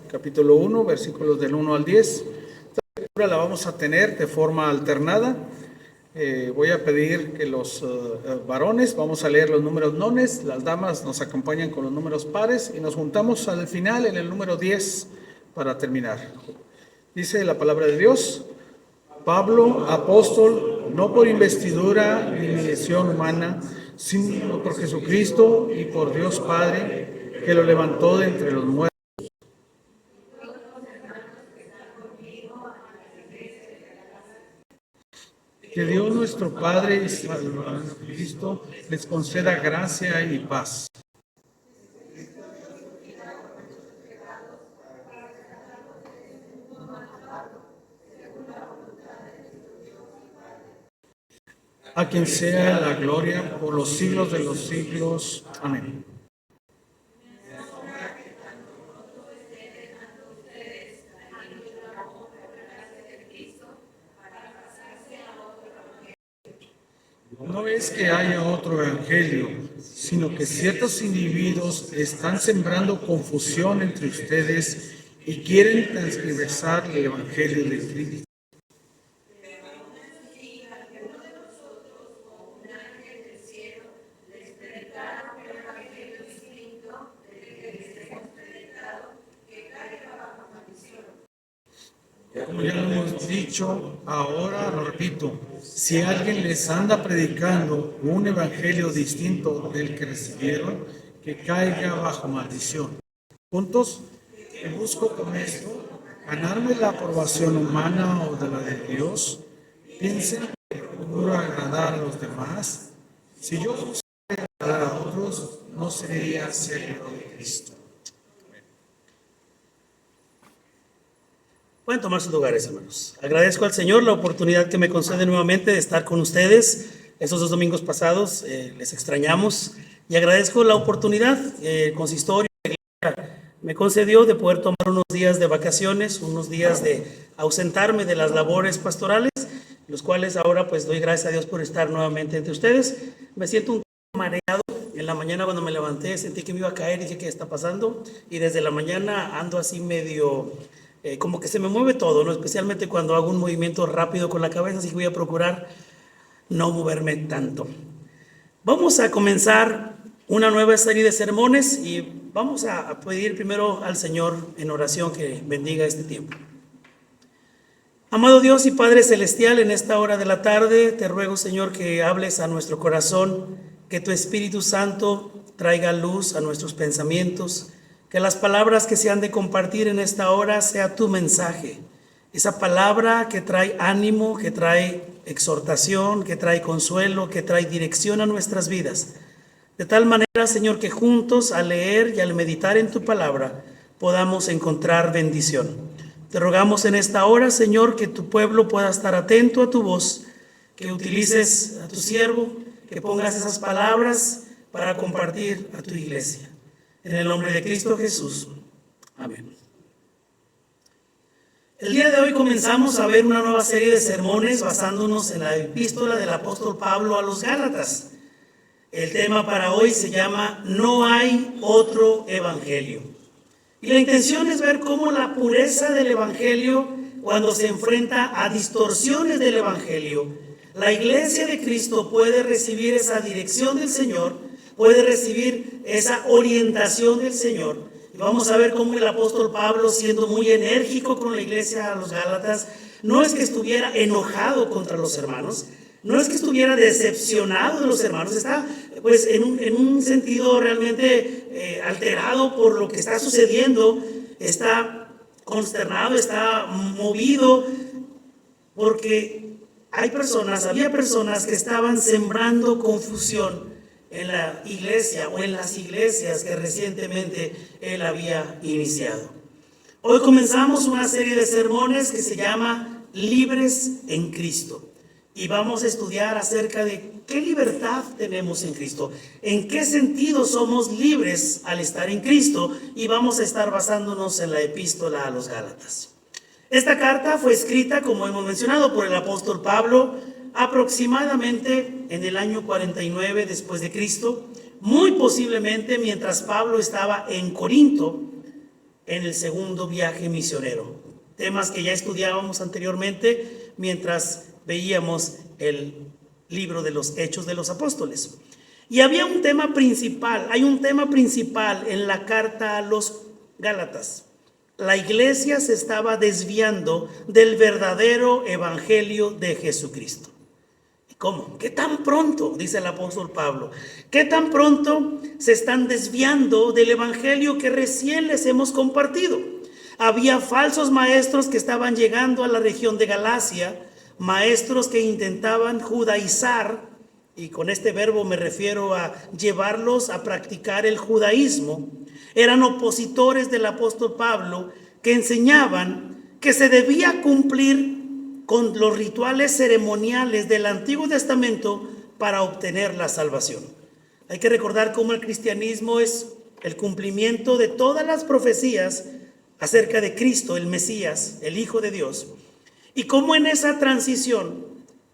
capítulo 1, versículos del 1 al 10. Esta lectura la vamos a tener de forma alternada. Voy a pedir que los varones, vamos a leer los números nones, las damas nos acompañan con los números pares y nos juntamos al final en el número 10 para terminar. Dice la palabra de Dios: Pablo, apóstol, no por investidura ni mediación humana, sino por Jesucristo y por Dios Padre, que lo levantó de entre los muertos. Que Dios nuestro Padre y Salvador Cristo les conceda gracia y paz. A quien sea la gloria por los siglos de los siglos. Amén. No es que haya otro evangelio, sino que ciertos individuos están sembrando confusión entre ustedes y quieren transgiversar el evangelio de Cristo. Como ya lo hemos dicho, ahora lo repito: si alguien les anda predicando un evangelio distinto del que recibieron, que caiga bajo maldición. Juntos, busco con esto ganarme la aprobación humana o de la de Dios. Piensen que procuro agradar a los demás. Si yo buscara agradar a otros, no sería siervo de Cristo. Pueden tomar sus lugares, hermanos. Agradezco al Señor la oportunidad que me concede nuevamente de estar con ustedes. Estos 2 domingos pasados les extrañamos y agradezco la oportunidad que el consistorio me concedió de poder tomar unos días de vacaciones, unos días de ausentarme de las labores pastorales, los cuales ahora pues doy gracias a Dios por estar nuevamente entre ustedes. Me siento un poco mareado. En la mañana cuando me levanté sentí que me iba a caer y dije, ¿qué está pasando? Y desde la mañana ando así medio... como que se me mueve todo, ¿no? Especialmente cuando hago un movimiento rápido con la cabeza, así que voy a procurar no moverme tanto. Vamos a comenzar una nueva serie de sermones y vamos a pedir primero al Señor en oración que bendiga este tiempo. Amado Dios y Padre Celestial, en esta hora de la tarde te ruego, Señor, que hables a nuestro corazón, que tu Espíritu Santo traiga luz a nuestros pensamientos, que las palabras que se han de compartir en esta hora sea tu mensaje, esa palabra que trae ánimo, que trae exhortación, que trae consuelo, que trae dirección a nuestras vidas. De tal manera, Señor, que juntos al leer y al meditar en tu palabra podamos encontrar bendición. Te rogamos en esta hora, Señor, que tu pueblo pueda estar atento a tu voz, que utilices a tu siervo, que pongas esas palabras para compartir a tu iglesia. En el nombre de Cristo Jesús. Amén. El día de hoy comenzamos a ver una nueva serie de sermones basándonos en la epístola del apóstol Pablo a los Gálatas. El tema para hoy se llama No hay otro evangelio. Y la intención es ver cómo la pureza del evangelio, cuando se enfrenta a distorsiones del evangelio, la iglesia de Cristo puede recibir esa dirección del Señor, puede recibir esa orientación del Señor. Y vamos a ver cómo el apóstol Pablo, siendo muy enérgico con la iglesia a los Gálatas, no es que estuviera enojado contra los hermanos, no es que estuviera decepcionado de los hermanos, está pues en un sentido realmente alterado por lo que está sucediendo, está consternado, está movido, porque había personas que estaban sembrando confusión en la iglesia o en las iglesias que recientemente él había iniciado. Hoy comenzamos una serie de sermones que se llama Libres en Cristo y vamos a estudiar acerca de qué libertad tenemos en Cristo, en qué sentido somos libres al estar en Cristo, y vamos a estar basándonos en la epístola a los Gálatas. Esta carta fue escrita, como hemos mencionado, por el apóstol Pablo aproximadamente en el año 49 después de Cristo, muy posiblemente mientras Pablo estaba en Corinto, en el segundo viaje misionero. Temas que ya estudiábamos anteriormente mientras veíamos el libro de los Hechos de los Apóstoles. Y había un tema principal, hay un tema principal en la carta a los Gálatas. La iglesia se estaba desviando del verdadero evangelio de Jesucristo. ¿Cómo? ¿Qué tan pronto? Dice el apóstol Pablo. ¿Qué tan pronto se están desviando del evangelio que recién les hemos compartido? Había falsos maestros que estaban llegando a la región de Galacia, maestros que intentaban judaizar, y con este verbo me refiero a llevarlos a practicar el judaísmo. Eran opositores del apóstol Pablo que enseñaban que se debía cumplir con los rituales ceremoniales del Antiguo Testamento para obtener la salvación. Hay que recordar cómo el cristianismo es el cumplimiento de todas las profecías acerca de Cristo, el Mesías, el Hijo de Dios, y cómo en esa transición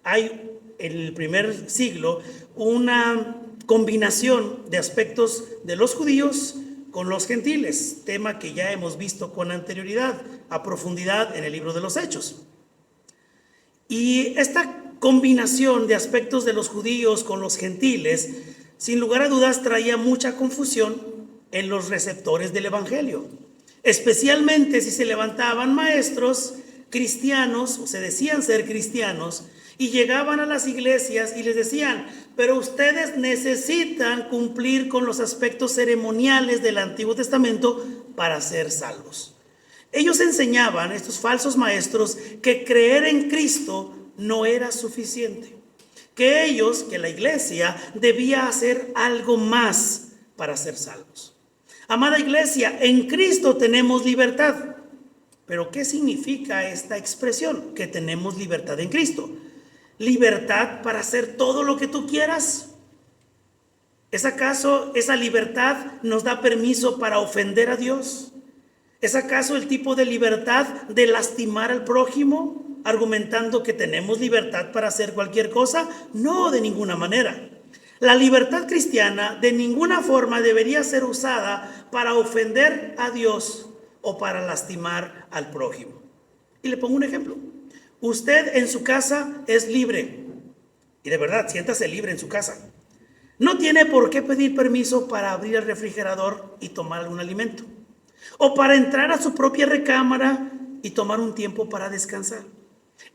hay en el primer siglo una combinación de aspectos de los judíos con los gentiles, tema que ya hemos visto con anterioridad, a profundidad en el libro de los Hechos. Y esta combinación de aspectos de los judíos con los gentiles, sin lugar a dudas, traía mucha confusión en los receptores del evangelio, especialmente si se levantaban maestros cristianos, o se decían ser cristianos, y llegaban a las iglesias y les decían: pero ustedes necesitan cumplir con los aspectos ceremoniales del Antiguo Testamento para ser salvos. Ellos enseñaban, estos falsos maestros, que creer en Cristo no era suficiente, que la iglesia debía hacer algo más para ser salvos. Amada iglesia, en Cristo tenemos libertad. Pero ¿qué significa esta expresión? Que tenemos libertad en Cristo. ¿Libertad para hacer todo lo que tú quieras? ¿Es acaso esa libertad nos da permiso para ofender a Dios? ¿Es acaso el tipo de libertad de lastimar al prójimo, argumentando que tenemos libertad para hacer cualquier cosa? No, de ninguna manera. La libertad cristiana de ninguna forma debería ser usada para ofender a Dios o para lastimar al prójimo. Y le pongo un ejemplo. Usted en su casa es libre, y de verdad, siéntase libre en su casa. No tiene por qué pedir permiso para abrir el refrigerador y tomar algún alimento, o para entrar a su propia recámara y tomar un tiempo para descansar.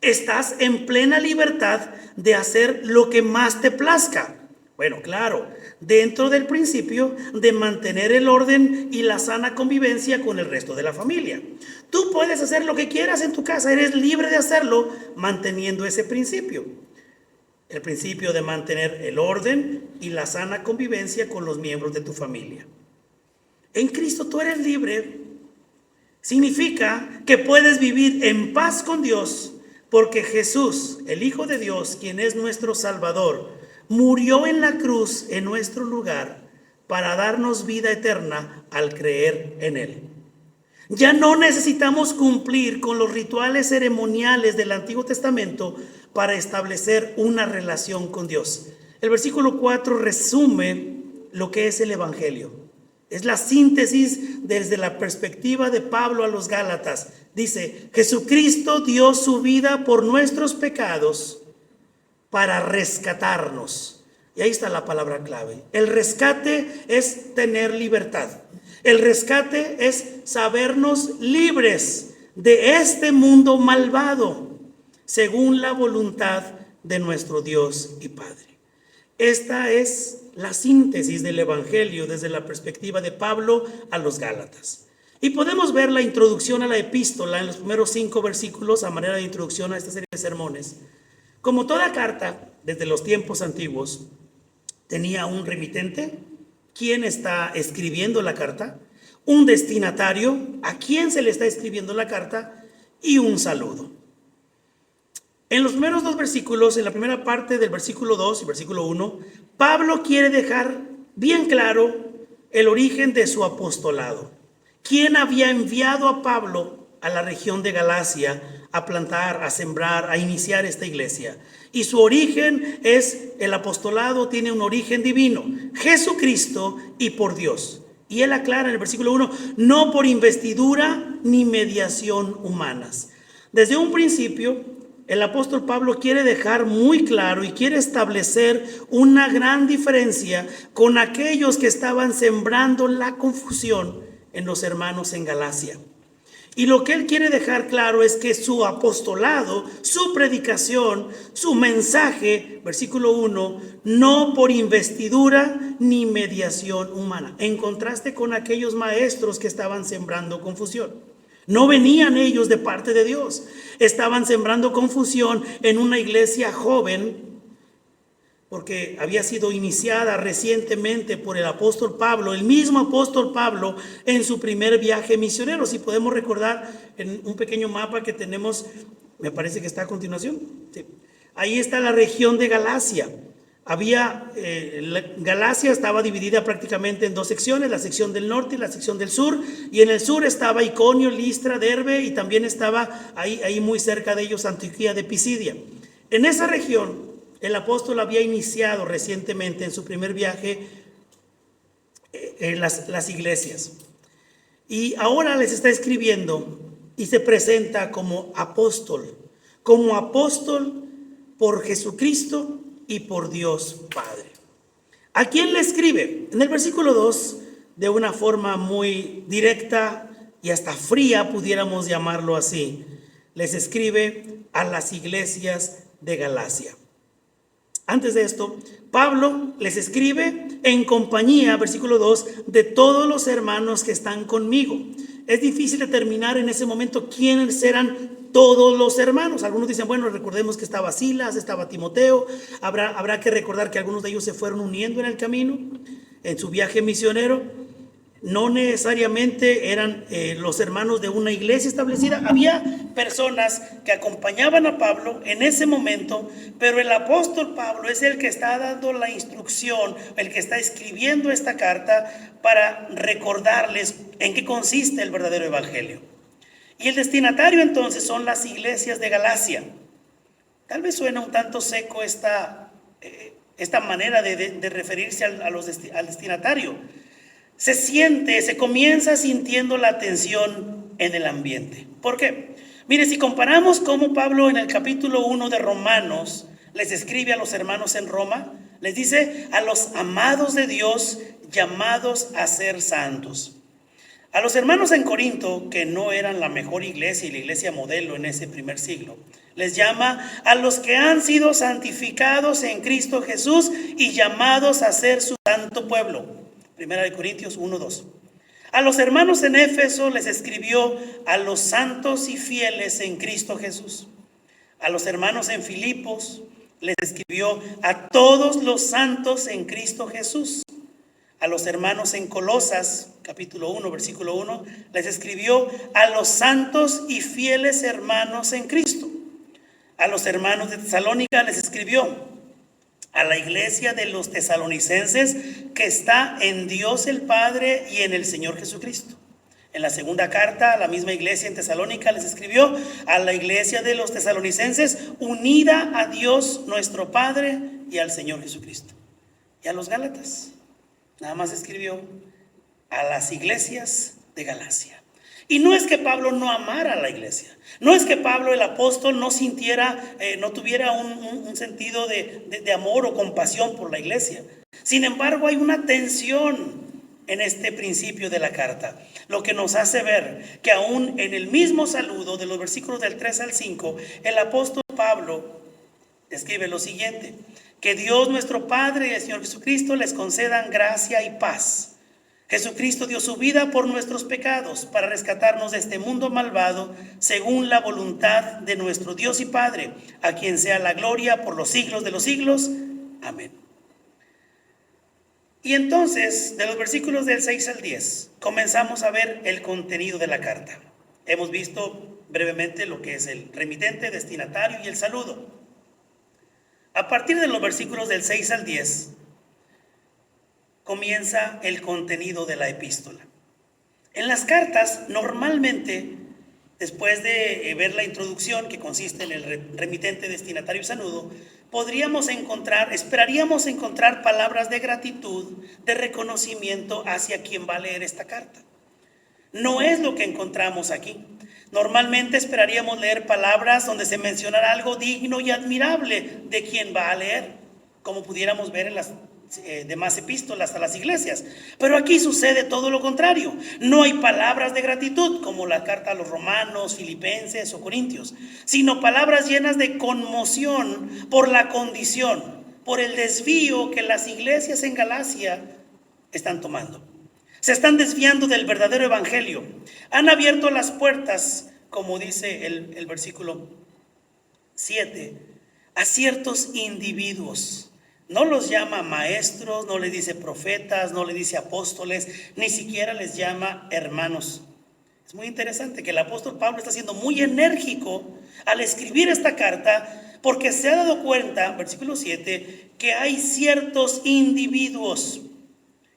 Estás en plena libertad de hacer lo que más te plazca. Bueno, claro, dentro del principio de mantener el orden y la sana convivencia con el resto de la familia. Tú puedes hacer lo que quieras en tu casa, eres libre de hacerlo manteniendo ese principio. El principio de mantener el orden y la sana convivencia con los miembros de tu familia. En Cristo tú eres libre. Significa que puedes vivir en paz con Dios porque Jesús, el Hijo de Dios, quien es nuestro Salvador, murió en la cruz en nuestro lugar para darnos vida eterna al creer en Él. Ya no necesitamos cumplir con los rituales ceremoniales del Antiguo Testamento para establecer una relación con Dios. El versículo 4 resume lo que es el Evangelio. Es la síntesis desde la perspectiva de Pablo a los Gálatas. Dice: Jesucristo dio su vida por nuestros pecados para rescatarnos. Y ahí está la palabra clave. El rescate es tener libertad. El rescate es sabernos libres de este mundo malvado, según la voluntad de nuestro Dios y Padre. Esta es la síntesis del Evangelio desde la perspectiva de Pablo a los Gálatas. Y podemos ver la introducción a la epístola en los primeros 5 versículos a manera de introducción a esta serie de sermones. Como toda carta, desde los tiempos antiguos, tenía un remitente, quién está escribiendo la carta, un destinatario, a quién se le está escribiendo la carta, y un saludo. En los primeros 2 versículos, en la primera parte del versículo 2 y versículo 1, Pablo quiere dejar bien claro el origen de su apostolado. ¿Quién había enviado a Pablo a la región de Galacia a plantar, a sembrar, a iniciar esta iglesia? Y su origen es, el apostolado tiene un origen divino, Jesucristo y por Dios. Y él aclara en el versículo 1, no por investidura ni mediación humanas. Desde un principio, el apóstol Pablo quiere dejar muy claro y quiere establecer una gran diferencia con aquellos que estaban sembrando la confusión en los hermanos en Galacia. Y lo que él quiere dejar claro es que su apostolado, su predicación, su mensaje, versículo 1, no por investidura ni mediación humana. En contraste con aquellos maestros que estaban sembrando confusión. No venían ellos de parte de Dios. Estaban sembrando confusión en una iglesia joven, porque había sido iniciada recientemente por el apóstol Pablo, el mismo apóstol Pablo, en su primer viaje misionero. Si podemos recordar en un pequeño mapa que tenemos, me parece que está a continuación. Sí. Ahí está la región de Galacia. Galacia estaba dividida prácticamente en dos secciones, la sección del norte y la sección del sur, y en el sur estaba Iconio, Listra, Derbe, y también estaba ahí muy cerca de ellos Antioquía de Pisidia. En esa región el apóstol había iniciado recientemente en su primer viaje las iglesias. Y ahora les está escribiendo y se presenta como apóstol por Jesucristo y por Dios Padre. ¿A quién le escribe? En el versículo 2, de una forma muy directa y hasta fría, pudiéramos llamarlo así, les escribe a las iglesias de Galacia. Antes de esto, Pablo les escribe en compañía, versículo 2, de todos los hermanos que están conmigo. Es difícil determinar en ese momento quiénes eran todos los hermanos. Algunos dicen, bueno, recordemos que estaba Silas, estaba Timoteo. Habrá que recordar que algunos de ellos se fueron uniendo en el camino, en su viaje misionero. No necesariamente eran los hermanos de una iglesia establecida. Había personas que acompañaban a Pablo en ese momento, pero el apóstol Pablo es el que está dando la instrucción, el que está escribiendo esta carta para recordarles en qué consiste el verdadero evangelio. Y el destinatario entonces son las iglesias de Galacia. Tal vez suena un tanto seco esta manera de referirse al destinatario. Se comienza sintiendo la tensión en el ambiente. ¿Por qué? Mire, si comparamos cómo Pablo en el capítulo 1 de Romanos les escribe a los hermanos en Roma, les dice a los amados de Dios llamados a ser santos. A los hermanos en Corinto, que no eran la mejor iglesia y la iglesia modelo en ese primer siglo, les llama a los que han sido santificados en Cristo Jesús y llamados a ser su santo pueblo. Primera de Corintios 1:2. A los hermanos en Éfeso les escribió a los santos y fieles en Cristo Jesús. A los hermanos en Filipos les escribió a todos los santos en Cristo Jesús. A los hermanos en Colosas, capítulo 1, versículo 1, les escribió a los santos y fieles hermanos en Cristo. A los hermanos de Tesalónica les escribió a la iglesia de los tesalonicenses que está en Dios el Padre y en el Señor Jesucristo. En la segunda carta a la misma iglesia en Tesalónica les escribió a la iglesia de los tesalonicenses unida a Dios nuestro Padre y al Señor Jesucristo. Y a los Gálatas nada más escribió a las iglesias de Galacia. Y no es que Pablo no amara a la iglesia. No es que Pablo el apóstol no tuviera un sentido de amor o compasión por la iglesia. Sin embargo, hay una tensión en este principio de la carta, lo que nos hace ver que aún en el mismo saludo de los versículos del 3 al 5, el apóstol Pablo escribe lo siguiente: que Dios nuestro Padre y el Señor Jesucristo les concedan gracia y paz. Jesucristo dio su vida por nuestros pecados para rescatarnos de este mundo malvado, según la voluntad de nuestro Dios y Padre, a quien sea la gloria por los siglos de los siglos. Amén. Y entonces, de los versículos del 6 al 10, comenzamos a ver el contenido de la carta. Hemos visto brevemente lo que es el remitente, destinatario y el saludo. A partir de los versículos del 6 al 10, comienza el contenido de la epístola. En las cartas, normalmente, después de ver la introducción, que consiste en el remitente, destinatario y saludo, esperaríamos encontrar palabras de gratitud, de reconocimiento hacia quien va a leer esta carta. No es lo que encontramos aquí. Normalmente esperaríamos leer palabras donde se mencionara algo digno y admirable de quien va a leer, como pudiéramos ver en las demás epístolas a las iglesias. Pero aquí sucede todo lo contrario. No hay palabras de gratitud como la carta a los romanos, filipenses o corintios, sino palabras llenas de conmoción por la condición, por el desvío que las iglesias en Galacia están tomando. Se están desviando del verdadero evangelio. Han abierto las puertas, como dice el versículo 7, a ciertos individuos. No los llama maestros, no les dice profetas, no les dice apóstoles, ni siquiera les llama hermanos. Es muy interesante que el apóstol Pablo está siendo muy enérgico al escribir esta carta, porque se ha dado cuenta, versículo 7, que hay ciertos individuos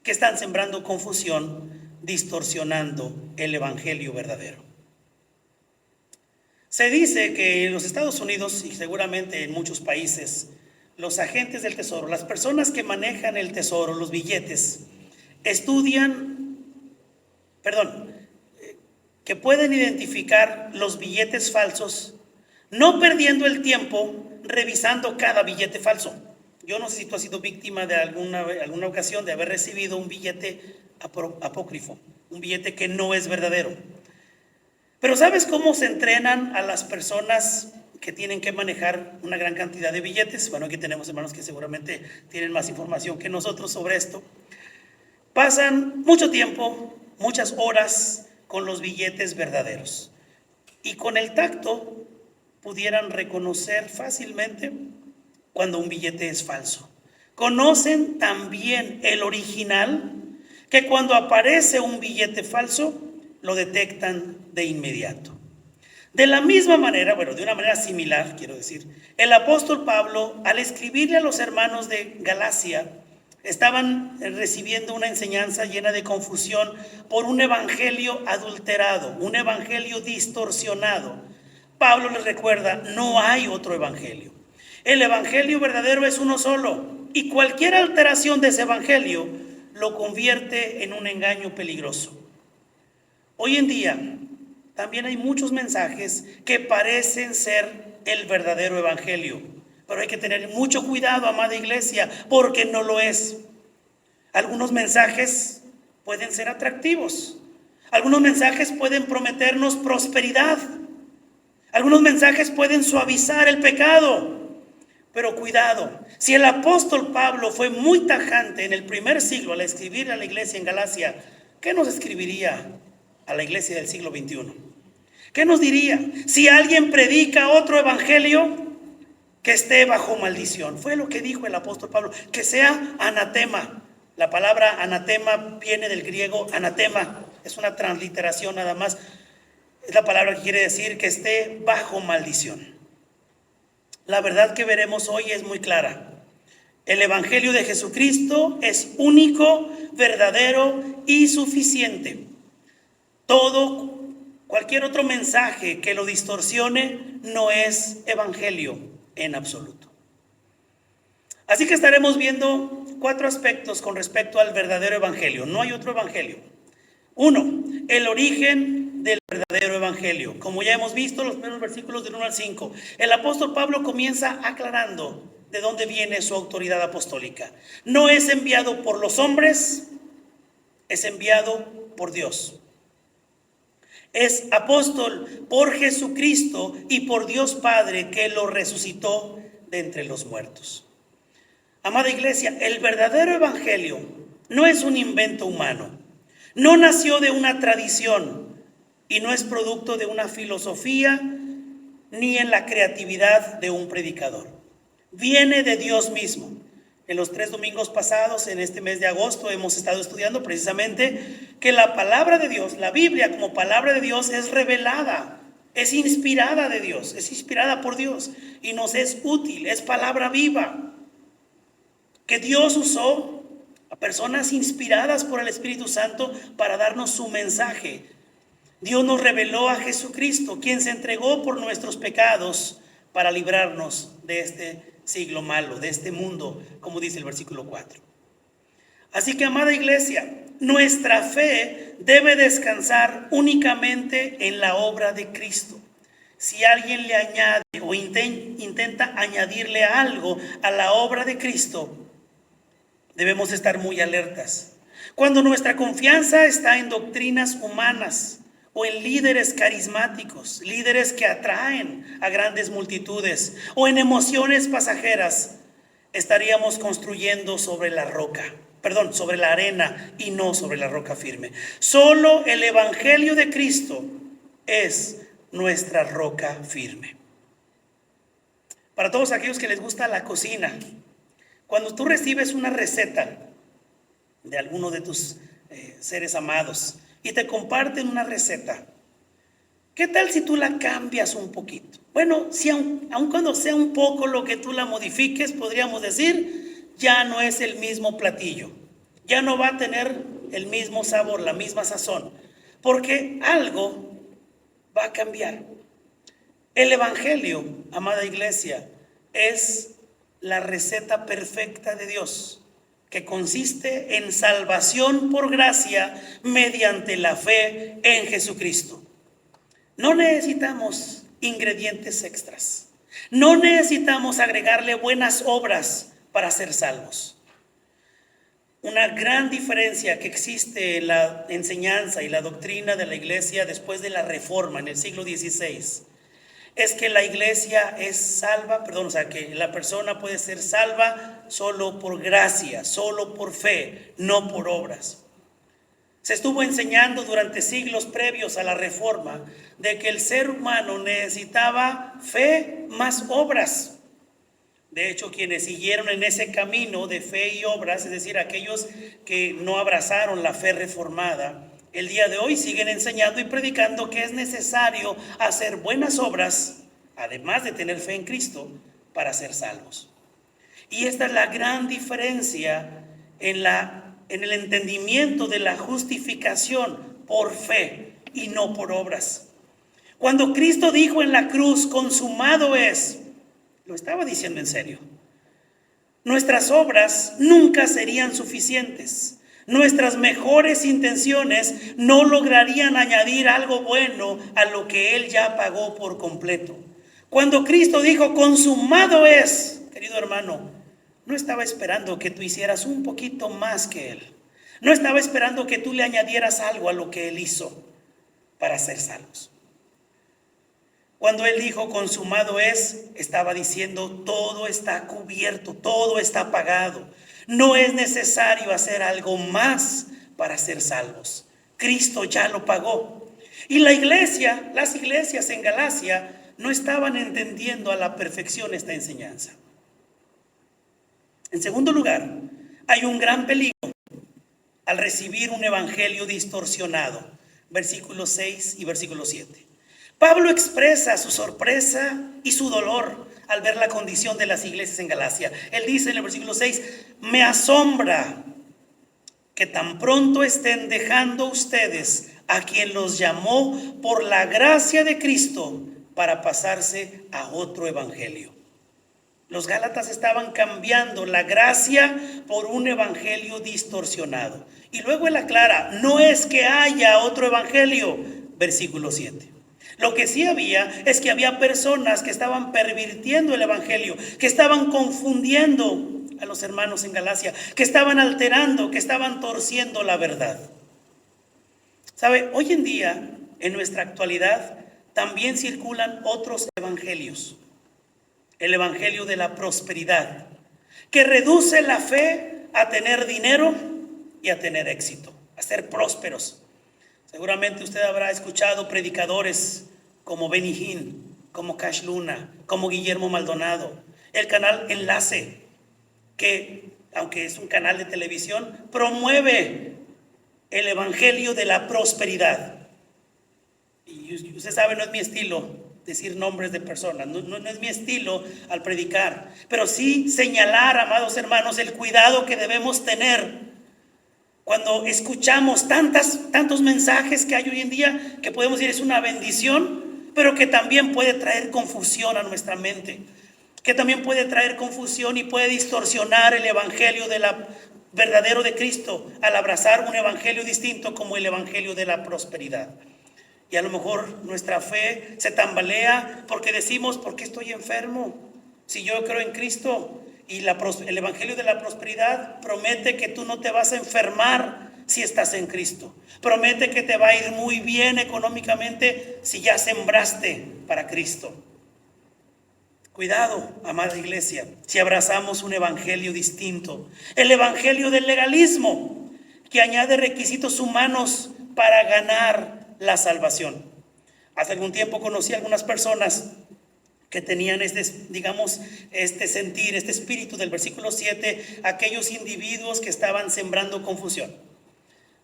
que están sembrando confusión, distorsionando el evangelio verdadero. Se dice que en los Estados Unidos y seguramente en muchos países, los agentes del tesoro, las personas que manejan el tesoro, los billetes, que pueden identificar los billetes falsos, no perdiendo el tiempo revisando cada billete falso. Yo no sé si tú has sido víctima de alguna ocasión de haber recibido un billete apócrifo, un billete que no es verdadero. Pero ¿sabes cómo se entrenan a las personas que tienen que manejar una gran cantidad de billetes? Bueno, aquí tenemos hermanos que seguramente tienen más información que nosotros sobre esto. Pasan mucho tiempo, muchas horas con los billetes verdaderos. Y con el tacto pudieran reconocer fácilmente cuando un billete es falso. Conocen también el original, que cuando aparece un billete falso, lo detectan de inmediato. De la misma manera, de una manera similar, quiero decir, el apóstol Pablo, al escribirle a los hermanos de Galacia, estaban recibiendo una enseñanza llena de confusión por un evangelio adulterado, un evangelio distorsionado. Pablo les recuerda, no hay otro evangelio. El evangelio verdadero es uno solo, y cualquier alteración de ese evangelio lo convierte en un engaño peligroso. Hoy en día también hay muchos mensajes que parecen ser el verdadero evangelio, pero hay que tener mucho cuidado, amada iglesia, porque no lo es. Algunos mensajes pueden ser atractivos, algunos mensajes pueden prometernos prosperidad, algunos mensajes pueden suavizar el pecado. Pero cuidado, si el apóstol Pablo fue muy tajante en el primer siglo al escribir a la iglesia en Galacia, ¿qué nos escribiría a la iglesia del siglo XXI? ¿Qué nos diría? Si alguien predica otro evangelio, que esté bajo maldición. Fue lo que dijo el apóstol Pablo, que sea anatema. La palabra anatema viene del griego anatema, es una transliteración nada más. Es la palabra que quiere decir que esté bajo maldición. La verdad que veremos hoy es muy clara. El evangelio de Jesucristo es único, verdadero y suficiente. Cualquier otro mensaje que lo distorsione no es evangelio en absoluto. Así que estaremos viendo 4 aspectos con respecto al verdadero evangelio. No hay otro evangelio. 1, el origen del verdadero evangelio. Como ya hemos visto los primeros versículos del 1 al 5, el apóstol Pablo comienza aclarando de dónde viene su autoridad apostólica. No es enviado por los hombres, es enviado por Dios. Es apóstol por Jesucristo y por Dios Padre, que lo resucitó de entre los muertos. Amada iglesia, el verdadero evangelio no es un invento humano, no nació de una tradición y no es producto de una filosofía ni en la creatividad de un predicador. Viene de Dios mismo. En los 3 domingos pasados, en este mes de agosto, hemos estado estudiando precisamente que la palabra de Dios, la Biblia como palabra de Dios, es revelada, es inspirada de Dios, es inspirada por Dios y nos es útil, es palabra viva, que Dios usó a personas inspiradas por el Espíritu Santo para darnos su mensaje. Dios nos reveló a Jesucristo, quien se entregó por nuestros pecados para librarnos de este siglo malo, de este mundo, como dice el versículo 4. Así que, amada iglesia, nuestra fe debe descansar únicamente en la obra de Cristo. Si alguien le añade o intenta añadirle algo a la obra de Cristo, debemos estar muy alertas. Cuando nuestra confianza está en doctrinas humanas o en líderes carismáticos, líderes que atraen a grandes multitudes, o en emociones pasajeras, estaríamos construyendo sobre la arena y no sobre la roca firme. Solo el Evangelio de Cristo es nuestra roca firme. Para todos aquellos que les gusta la cocina, cuando tú recibes una receta de alguno de tus seres amados y te comparten una receta, ¿qué tal si tú la cambias un poquito? Bueno, si aun cuando sea un poco lo que tú la modifiques, podríamos decir, ya no es el mismo platillo, ya no va a tener el mismo sabor, la misma sazón, porque algo va a cambiar. El Evangelio, amada iglesia, es la receta perfecta de Dios, que consiste en salvación por gracia mediante la fe en Jesucristo. No necesitamos ingredientes extras. No necesitamos agregarle buenas obras para ser salvos. Una gran diferencia que existe en la enseñanza y la doctrina de la iglesia después de la Reforma en el siglo XVI es que la iglesia es salva, que la persona puede ser salva solo por gracia, solo por fe, no por obras. Se estuvo enseñando durante siglos previos a la Reforma de que el ser humano necesitaba fe más obras. De hecho, quienes siguieron en ese camino de fe y obras, es decir, aquellos que no abrazaron la fe reformada, el día de hoy siguen enseñando y predicando que es necesario hacer buenas obras, además de tener fe en Cristo, para ser salvos. Y esta es la gran diferencia en el entendimiento de la justificación por fe y no por obras. Cuando Cristo dijo en la cruz, consumado es, lo estaba diciendo en serio. Nuestras obras nunca serían suficientes. Nuestras mejores intenciones no lograrían añadir algo bueno a lo que Él ya pagó por completo. Cuando Cristo dijo, consumado es, querido hermano, no estaba esperando que tú hicieras un poquito más que Él. No estaba esperando que tú le añadieras algo a lo que Él hizo para ser salvos. Cuando Él dijo, consumado es, estaba diciendo, todo está cubierto, todo está pagado. No es necesario hacer algo más para ser salvos. Cristo ya lo pagó. Y las iglesias en Galacia no estaban entendiendo a la perfección esta enseñanza. En segundo lugar, hay un gran peligro al recibir un evangelio distorsionado. Versículos 6 y versículo 7. Pablo expresa su sorpresa y su dolor al ver la condición de las iglesias en Galacia. Él dice en el versículo 6, me asombra que tan pronto estén dejando ustedes a quien los llamó por la gracia de Cristo para pasarse a otro evangelio. Los gálatas estaban cambiando la gracia por un evangelio distorsionado. Y luego él aclara, no es que haya otro evangelio, versículo 7. Lo que sí había es que había personas que estaban pervirtiendo el evangelio, que estaban confundiendo a los hermanos en Galacia, que estaban alterando, que estaban torciendo la verdad. ¿Sabe? Hoy en día, en nuestra actualidad, también circulan otros evangelios. El evangelio de la prosperidad, que reduce la fe a tener dinero y a tener éxito, a ser prósperos. Seguramente usted habrá escuchado predicadores como Benny Hinn, como Cash Luna, como Guillermo Maldonado. El canal Enlace, que aunque es un canal de televisión, promueve el evangelio de la prosperidad. Y usted sabe, no es mi estilo decir nombres de personas, no es mi estilo al predicar, pero sí señalar, amados hermanos, el cuidado que debemos tener cuando escuchamos tantos mensajes que hay hoy en día, que podemos decir es una bendición, pero que también puede traer confusión a nuestra mente. que también puede traer confusión y puede distorsionar el evangelio verdadero de Cristo al abrazar un evangelio distinto como el evangelio de la prosperidad. Y a lo mejor nuestra fe se tambalea porque decimos, ¿por qué estoy enfermo? Si yo creo en Cristo. Y el evangelio de la prosperidad promete que tú no te vas a enfermar si estás en Cristo. Promete que te va a ir muy bien económicamente si ya sembraste para Cristo. Cuidado, amada iglesia, si abrazamos un evangelio distinto. El evangelio del legalismo, que añade requisitos humanos para ganar la salvación. Hace algún tiempo conocí a algunas personas que tenían este sentir, este espíritu del versículo 7, aquellos individuos que estaban sembrando confusión.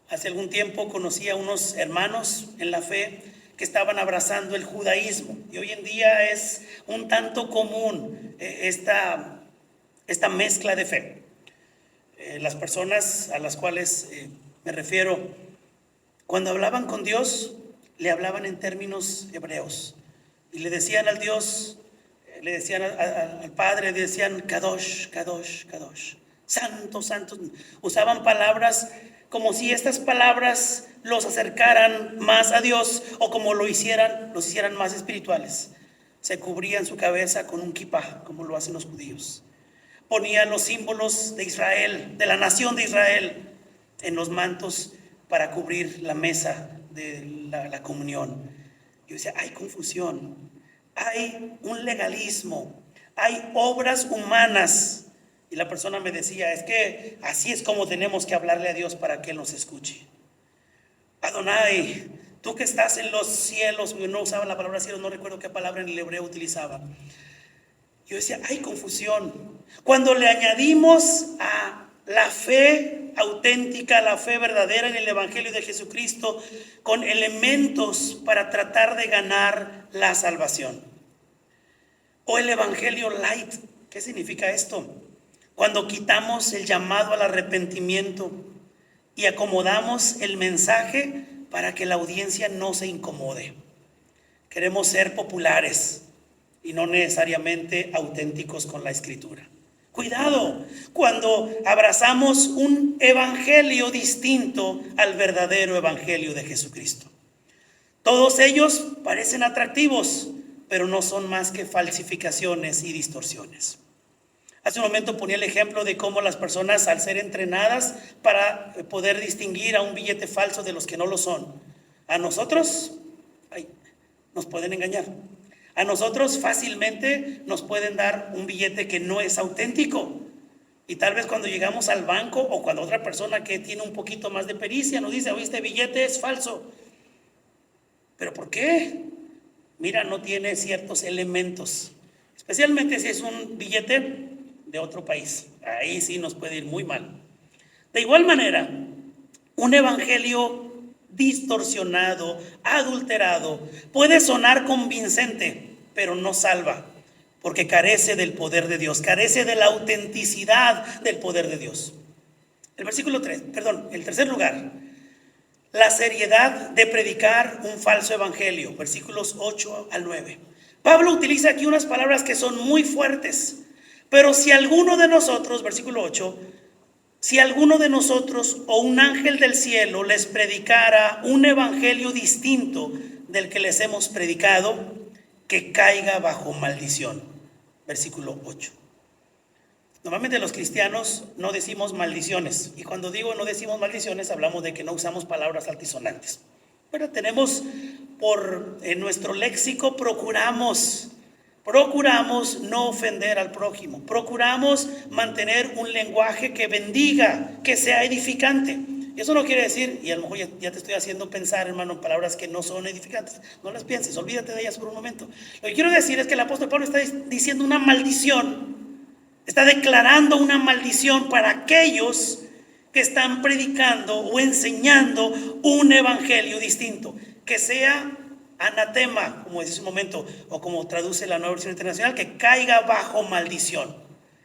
Hace algún tiempo conocí a unos hermanos en la fe que estaban abrazando el judaísmo, y hoy en día es un tanto común esta mezcla de fe. Las personas a las cuales me refiero, cuando hablaban con Dios, le hablaban en términos hebreos y le decían al Dios, le decían al Padre, decían Kadosh, Kadosh, Kadosh, santo, santo. Usaban palabras como si estas palabras los acercaran más a Dios o como los hicieran más espirituales. Se cubrían su cabeza con un kipá, como lo hacen los judíos. Ponían los símbolos de Israel, de la nación de Israel, en los mantos para cubrir la mesa de la comunión. Yo decía, hay confusión, hay un legalismo, hay obras humanas. Y la persona me decía, es que así es como tenemos que hablarle a Dios para que Él nos escuche. Adonai, tú que estás en los cielos, no usaba la palabra cielo, no recuerdo qué palabra en el hebreo utilizaba. Yo decía, hay confusión. Cuando le añadimos a la fe auténtica, la fe verdadera en el Evangelio de Jesucristo, con elementos para tratar de ganar la salvación. O el Evangelio light, ¿qué significa esto? Cuando quitamos el llamado al arrepentimiento y acomodamos el mensaje para que la audiencia no se incomode. Queremos ser populares y no necesariamente auténticos con la Escritura. Cuidado cuando abrazamos un evangelio distinto al verdadero evangelio de Jesucristo. Todos ellos parecen atractivos, pero no son más que falsificaciones y distorsiones. Hace un momento ponía el ejemplo de cómo las personas, al ser entrenadas para poder distinguir a un billete falso de los que no lo son, a nosotros nos pueden engañar. A nosotros fácilmente nos pueden dar un billete que no es auténtico. Y tal vez cuando llegamos al banco o cuando otra persona que tiene un poquito más de pericia nos dice, oye, este billete es falso. ¿Pero por qué? Mira, no tiene ciertos elementos. Especialmente si es un billete de otro país. Ahí sí nos puede ir muy mal. De igual manera, un evangelio distorsionado, adulterado, puede sonar convincente, pero no salva, porque carece del poder de Dios, carece de la autenticidad del poder de Dios. El tercer lugar, la seriedad de predicar un falso evangelio, versículos 8 al 9. Pablo utiliza aquí unas palabras que son muy fuertes, pero si alguno de nosotros, versículo 8, si alguno de nosotros o un ángel del cielo les predicara un evangelio distinto del que les hemos predicado, que caiga bajo maldición. Versículo 8. Normalmente los cristianos no decimos maldiciones. Y cuando digo no decimos maldiciones, hablamos de que no usamos palabras altisonantes. Pero en nuestro léxico procuramos no ofender al prójimo. Procuramos mantener un lenguaje que bendiga, que sea edificante. Y eso no quiere decir, y a lo mejor ya te estoy haciendo pensar, hermano, en palabras que no son edificantes. No las pienses, olvídate de ellas por un momento. Lo que quiero decir es que el apóstol Pablo está diciendo una maldición, está declarando una maldición para aquellos que están predicando o enseñando un evangelio distinto, que sea anatema, como decía hace un momento, o como traduce la Nueva Versión Internacional, que caiga bajo maldición,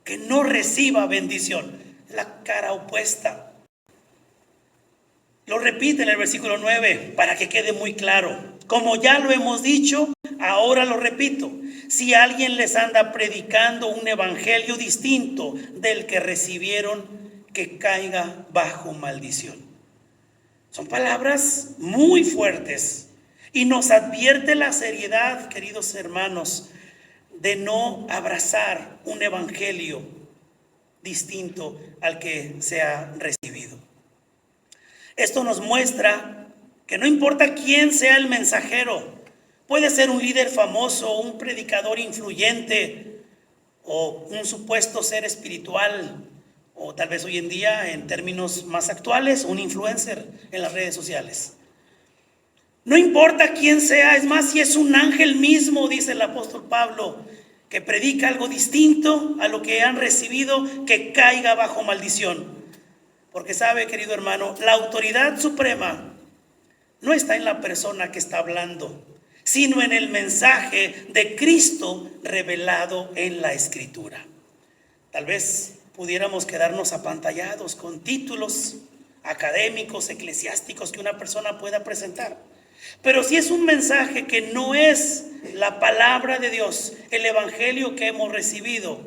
que no reciba bendición. Es la cara opuesta. Lo repite en el versículo 9 para que quede muy claro. Como ya lo hemos dicho, ahora lo repito, si alguien les anda predicando un evangelio distinto del que recibieron, que caiga bajo maldición. Son palabras muy fuertes y nos advierte la seriedad, queridos hermanos, de no abrazar un evangelio distinto al que se ha recibido. Esto nos muestra que no importa quién sea el mensajero, puede ser un líder famoso, un predicador influyente o un supuesto ser espiritual, o tal vez hoy en día, en términos más actuales, un influencer en las redes sociales. No importa quién sea, es más, si es un ángel mismo, dice el apóstol Pablo, que predica algo distinto a lo que han recibido, que caiga bajo maldición. Porque sabe, querido hermano, la autoridad suprema no está en la persona que está hablando, sino en el mensaje de Cristo revelado en la Escritura. Tal vez pudiéramos quedarnos apantallados con títulos académicos, eclesiásticos que una persona pueda presentar. Pero si es un mensaje que no es la palabra de Dios, el evangelio que hemos recibido,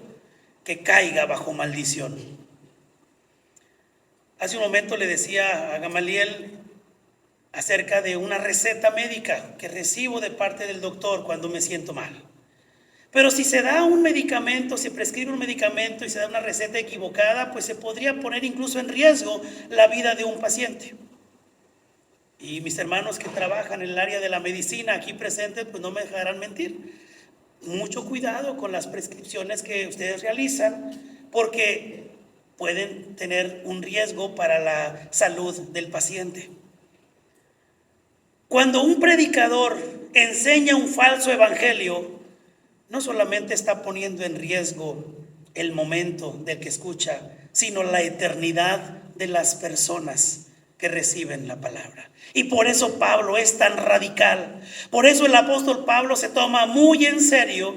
que caiga bajo maldición. Hace un momento le decía a Gamaliel acerca de una receta médica que recibo de parte del doctor cuando me siento mal. Pero si se da un medicamento, se prescribe un medicamento y se da una receta equivocada, pues se podría poner incluso en riesgo la vida de un paciente. Y mis hermanos que trabajan en el área de la medicina aquí presentes, pues no me dejarán mentir. Mucho cuidado con las prescripciones que ustedes realizan, porque pueden tener un riesgo para la salud del paciente. Cuando un predicador enseña un falso evangelio, no solamente está poniendo en riesgo el momento del que escucha, sino la eternidad de las personas que reciben la palabra. Y por eso Pablo es tan radical. Por eso el apóstol Pablo se toma muy en serio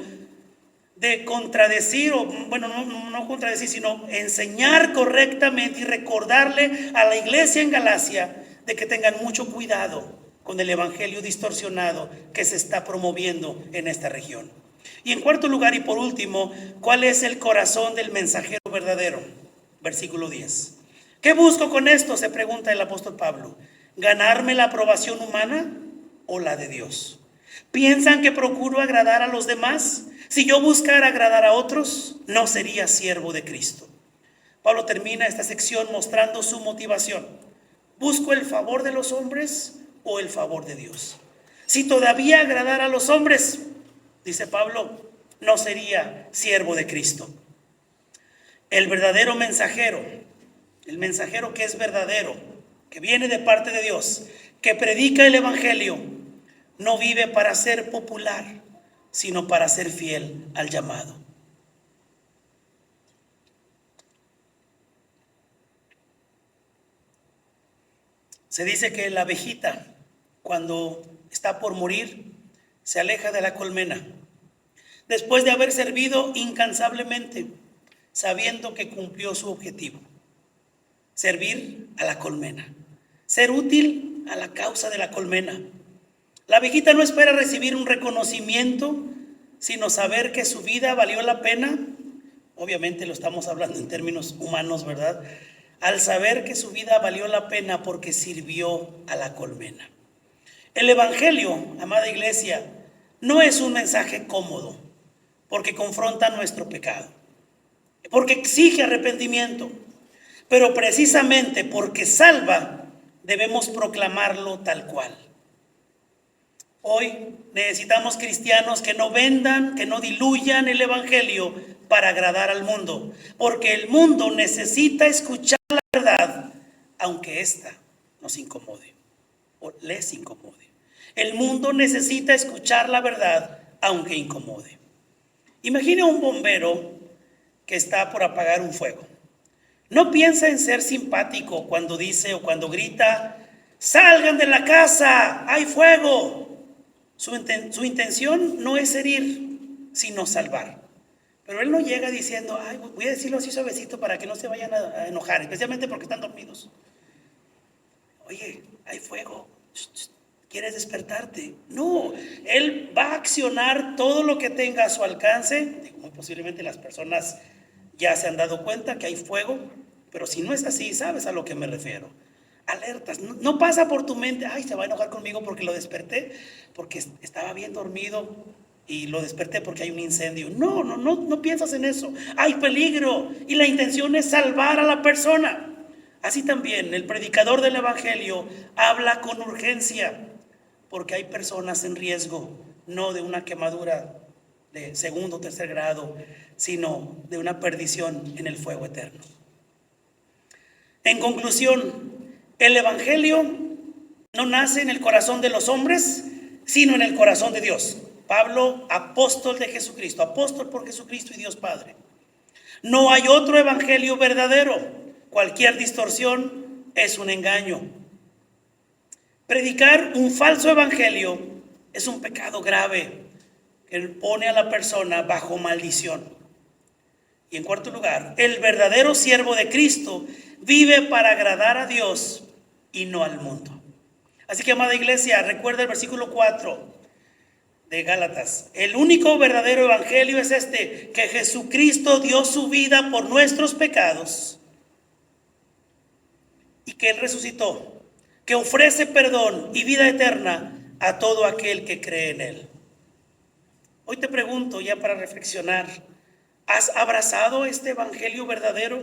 de contradecir, o bueno, no contradecir, sino enseñar correctamente y recordarle a la iglesia en Galacia de que tengan mucho cuidado con el evangelio distorsionado que se está promoviendo en esta región. Y en cuarto lugar y por último, ¿cuál es el corazón del mensajero verdadero? Versículo 10. ¿Qué busco con esto?, se pregunta el apóstol Pablo. ¿Ganarme la aprobación humana o la de Dios? ¿Piensan que procuro agradar a los demás? Si yo buscara agradar a otros, no sería siervo de Cristo. Pablo termina esta sección mostrando su motivación. ¿Busco el favor de los hombres o el favor de Dios? Si todavía agradara a los hombres, dice Pablo, no sería siervo de Cristo. El verdadero mensajero, el mensajero que es verdadero, que viene de parte de Dios, que predica el evangelio, no vive para ser popular, sino para ser fiel al llamado. Se dice que la abejita, cuando está por morir, se aleja de la colmena, después de haber servido incansablemente, sabiendo que cumplió su objetivo: servir a la colmena, ser útil a la causa de la colmena. La abejita no espera recibir un reconocimiento, sino saber que su vida valió la pena. Obviamente lo estamos hablando en términos humanos, ¿verdad? Al saber que su vida valió la pena porque sirvió a la colmena. El evangelio, amada iglesia, no es un mensaje cómodo, porque confronta nuestro pecado, porque exige arrepentimiento, pero precisamente porque salva, debemos proclamarlo tal cual. Hoy necesitamos cristianos que no vendan, que no diluyan el evangelio para agradar al mundo, porque el mundo necesita escuchar la verdad, aunque ésta nos incomode o les incomode. El mundo necesita escuchar la verdad, aunque incomode. Imagine un bombero que está por apagar un fuego. No piensa en ser simpático cuando dice o cuando grita: ¡salgan de la casa! ¡Hay fuego! Su intención no es herir, sino salvar. Pero él no llega diciendo: ay, voy a decirlo así suavecito para que no se vayan a enojar, especialmente porque están dormidos. Oye, hay fuego. ¿Quieres despertarte? No, Él va a accionar todo lo que tenga a su alcance. Muy posiblemente las personas ya se han dado cuenta que hay fuego, pero si no es así, sabes a lo que me refiero. Alertas, no pasa por tu mente, ay, se va a enojar conmigo porque lo desperté, porque estaba bien dormido y lo desperté porque hay un incendio. No piensas en eso. Hay peligro y la intención es salvar a la persona. Así también el predicador del evangelio habla con urgencia, porque hay personas en riesgo, no de una quemadura de segundo o tercer grado, sino de una perdición en el fuego eterno. En conclusión, el evangelio no nace en el corazón de los hombres, sino en el corazón de Dios. Pablo, apóstol de Jesucristo, apóstol por Jesucristo y Dios Padre. No hay otro evangelio verdadero. Cualquier distorsión es un engaño. Predicar un falso evangelio es un pecado grave que pone a la persona bajo maldición. Y en cuarto lugar, el verdadero siervo de Cristo vive para agradar a Dios y no al mundo. Así que, amada iglesia, recuerda el versículo 4 de Gálatas. El único verdadero evangelio es este, que Jesucristo dio su vida por nuestros pecados y que Él resucitó, que ofrece perdón y vida eterna a todo aquel que cree en Él. Hoy te pregunto, ya para reflexionar, ¿has abrazado este evangelio verdadero?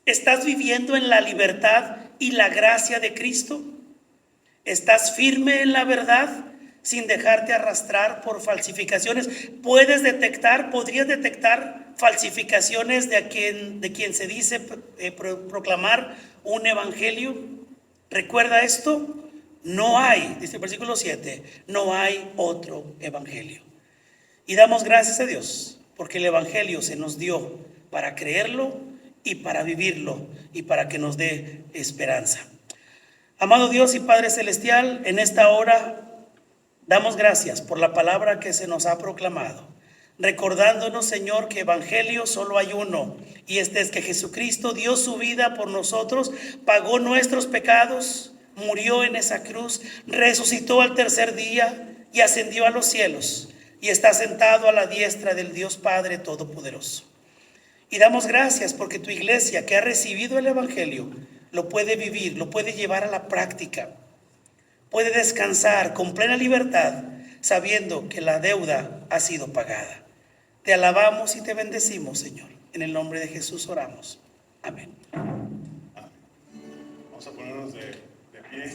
¿Estás viviendo en la libertad y la gracia de Cristo? ¿Estás firme en la verdad sin dejarte arrastrar por falsificaciones? ¿Podrías detectar falsificaciones de quien se dice proclamar un evangelio? Recuerda esto, no hay, dice el versículo 7, no hay otro evangelio. Y damos gracias a Dios porque el evangelio se nos dio para creerlo y para vivirlo y para que nos dé esperanza. Amado Dios y Padre Celestial, en esta hora damos gracias por la palabra que se nos ha proclamado, recordándonos, Señor, que evangelio solo hay uno, y este es que Jesucristo dio su vida por nosotros, pagó nuestros pecados, murió en esa cruz, resucitó al tercer día y ascendió a los cielos, y está sentado a la diestra del Dios Padre Todopoderoso. Y damos gracias porque tu iglesia que ha recibido el evangelio lo puede vivir, lo puede llevar a la práctica, puede descansar con plena libertad sabiendo que la deuda ha sido pagada. Te alabamos y te bendecimos, Señor. En el nombre de Jesús oramos. Amén. Vamos a ponernos de pie.